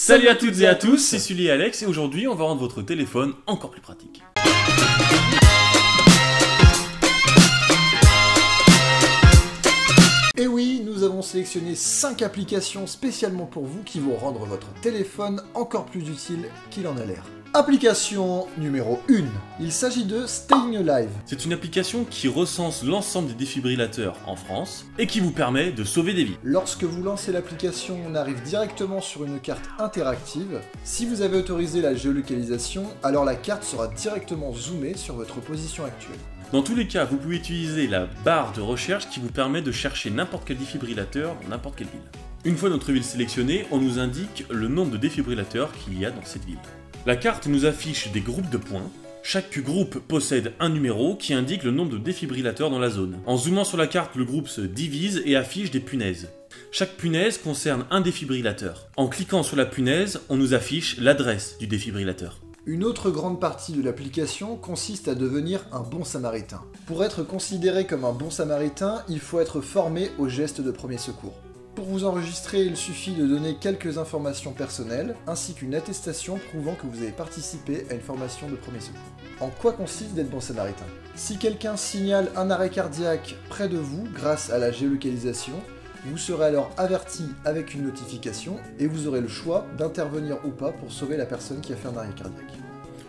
Salut à toutes et à tous, c'est Sully et Alex et aujourd'hui on va rendre votre téléphone encore plus pratique. Et oui, nous avons sélectionné 5 applications spécialement pour vous qui vont rendre votre téléphone encore plus utile qu'il en a l'air. Application numéro 1, il s'agit de Staying Alive. C'est une application qui recense l'ensemble des défibrillateurs en France et qui vous permet de sauver des vies. Lorsque vous lancez l'application, on arrive directement sur une carte interactive. Si vous avez autorisé la géolocalisation, alors la carte sera directement zoomée sur votre position actuelle. Dans tous les cas, vous pouvez utiliser la barre de recherche qui vous permet de chercher n'importe quel défibrillateur dans n'importe quelle ville. Une fois notre ville sélectionnée, on nous indique le nombre de défibrillateurs qu'il y a dans cette ville. La carte nous affiche des groupes de points. Chaque groupe possède un numéro qui indique le nombre de défibrillateurs dans la zone. En zoomant sur la carte, le groupe se divise et affiche des punaises. Chaque punaise concerne un défibrillateur. En cliquant sur la punaise, on nous affiche l'adresse du défibrillateur. Une autre grande partie de l'application consiste à devenir un bon samaritain. Pour être considéré comme un bon samaritain, il faut être formé aux gestes de premier secours. Pour vous enregistrer, il suffit de donner quelques informations personnelles, ainsi qu'une attestation prouvant que vous avez participé à une formation de premier secours. En quoi consiste d'être bon samaritain? Si quelqu'un signale un arrêt cardiaque près de vous grâce à la géolocalisation, vous serez alors averti avec une notification et vous aurez le choix d'intervenir ou pas pour sauver la personne qui a fait un arrêt cardiaque.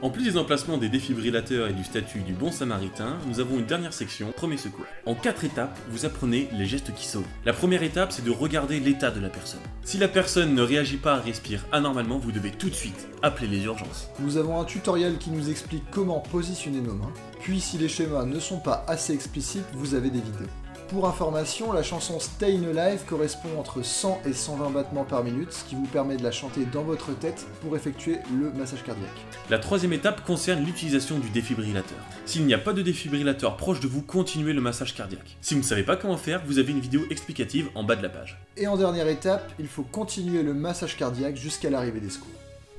En plus des emplacements des défibrillateurs et du statut du bon samaritain, nous avons une dernière section, premier secours. En 4 étapes, vous apprenez les gestes qui sauvent. La première étape, c'est de regarder l'état de la personne. Si la personne ne réagit pas, respire anormalement, vous devez tout de suite appeler les urgences. Nous avons un tutoriel qui nous explique comment positionner nos mains, puis si les schémas ne sont pas assez explicites, vous avez des vidéos. Pour information, la chanson Staying Alive correspond entre 100 et 120 battements par minute, ce qui vous permet de la chanter dans votre tête pour effectuer le massage cardiaque. La troisième étape concerne l'utilisation du défibrillateur. S'il n'y a pas de défibrillateur proche de vous, continuez le massage cardiaque. Si vous ne savez pas comment faire, vous avez une vidéo explicative en bas de la page. Et en dernière étape, il faut continuer le massage cardiaque jusqu'à l'arrivée des secours.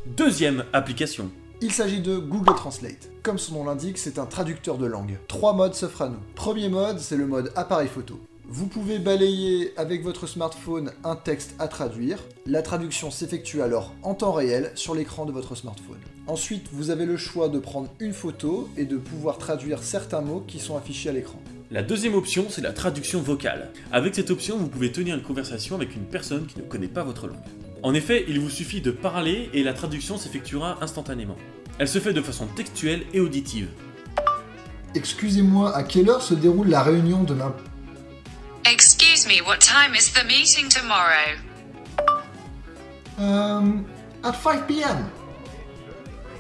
Deuxième application. Il s'agit de Google Translate. Comme son nom l'indique, c'est un traducteur de langue. 3 modes s'offrent à nous. Premier mode, c'est le mode appareil photo. Vous pouvez balayer avec votre smartphone un texte à traduire. La traduction s'effectue alors en temps réel sur l'écran de votre smartphone. Ensuite, vous avez le choix de prendre une photo et de pouvoir traduire certains mots qui sont affichés à l'écran. La deuxième option, c'est la traduction vocale. Avec cette option, vous pouvez tenir une conversation avec une personne qui ne connaît pas votre langue. En effet, il vous suffit de parler et la traduction s'effectuera instantanément. Elle se fait de façon textuelle et auditive. Excusez-moi, à quelle heure se déroule la réunion demain? Excuse me, what time is the meeting tomorrow? At 5 p.m.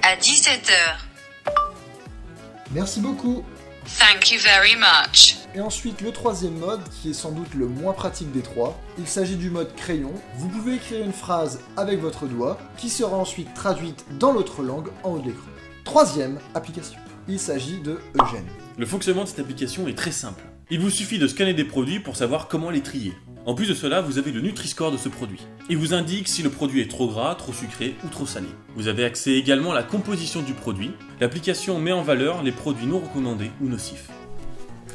À 17h. Merci beaucoup. Thank you very much. Et ensuite, le troisième mode, qui est sans doute le moins pratique des trois, il s'agit du mode crayon. Vous pouvez écrire une phrase avec votre doigt, qui sera ensuite traduite dans l'autre langue en haut de l'écran. Troisième application, il s'agit de Eugène. Le fonctionnement de cette application est très simple. Il vous suffit de scanner des produits pour savoir comment les trier. En plus de cela, vous avez le Nutri-Score de ce produit. Il vous indique si le produit est trop gras, trop sucré ou trop salé. Vous avez accès également à la composition du produit. L'application met en valeur les produits non recommandés ou nocifs.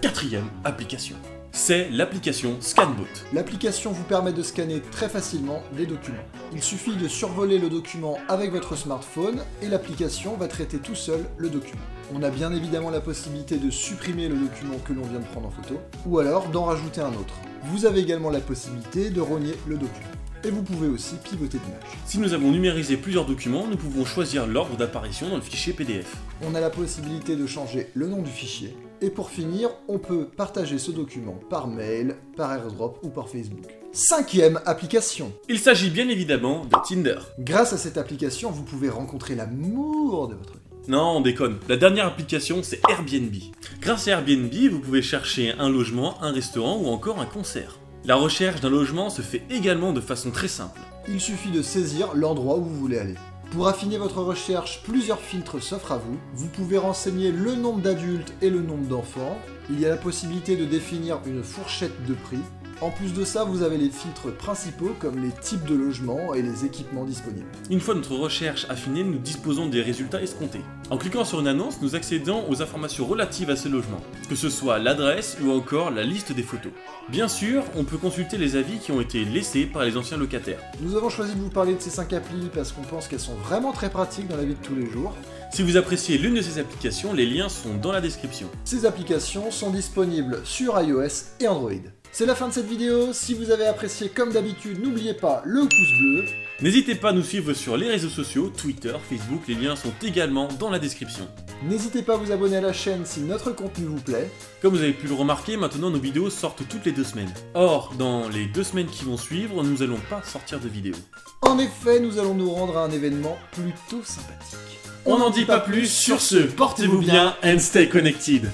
Quatrième application, c'est l'application ScanBot. L'application vous permet de scanner très facilement les documents. Il suffit de survoler le document avec votre smartphone et l'application va traiter tout seul le document. On a bien évidemment la possibilité de supprimer le document que l'on vient de prendre en photo, ou alors d'en rajouter un autre. Vous avez également la possibilité de rogner le document. Et vous pouvez aussi pivoter l'image. Si nous avons numérisé plusieurs documents, nous pouvons choisir l'ordre d'apparition dans le fichier PDF. On a la possibilité de changer le nom du fichier. Et pour finir, on peut partager ce document par mail, par AirDrop ou par Facebook. Cinquième application. Il s'agit bien évidemment de Tinder. Grâce à cette application, vous pouvez rencontrer l'amour de votre vie. Non, on déconne. La dernière application, c'est Airbnb. Grâce à Airbnb, vous pouvez chercher un logement, un restaurant ou encore un concert. La recherche d'un logement se fait également de façon très simple. Il suffit de saisir l'endroit où vous voulez aller. Pour affiner votre recherche, plusieurs filtres s'offrent à vous. Vous pouvez renseigner le nombre d'adultes et le nombre d'enfants. Il y a la possibilité de définir une fourchette de prix. En plus de ça, vous avez les filtres principaux comme les types de logements et les équipements disponibles. Une fois notre recherche affinée, nous disposons des résultats escomptés. En cliquant sur une annonce, nous accédons aux informations relatives à ce logement, que ce soit l'adresse ou encore la liste des photos. Bien sûr, on peut consulter les avis qui ont été laissés par les anciens locataires. Nous avons choisi de vous parler de ces 5 applis parce qu'on pense qu'elles sont vraiment très pratiques dans la vie de tous les jours. Si vous appréciez l'une de ces applications, les liens sont dans la description. Ces applications sont disponibles sur iOS et Android. C'est la fin de cette vidéo, si vous avez apprécié comme d'habitude, n'oubliez pas le pouce bleu. N'hésitez pas à nous suivre sur les réseaux sociaux, Twitter, Facebook, les liens sont également dans la description. N'hésitez pas à vous abonner à la chaîne si notre contenu vous plaît. Comme vous avez pu le remarquer, maintenant nos vidéos sortent toutes les 2 semaines. Or, dans les 2 semaines qui vont suivre, nous allons pas sortir de vidéos. En effet, nous allons nous rendre à un événement plutôt sympathique. On n'en dit pas plus, sur ce, portez-vous bien and stay connected.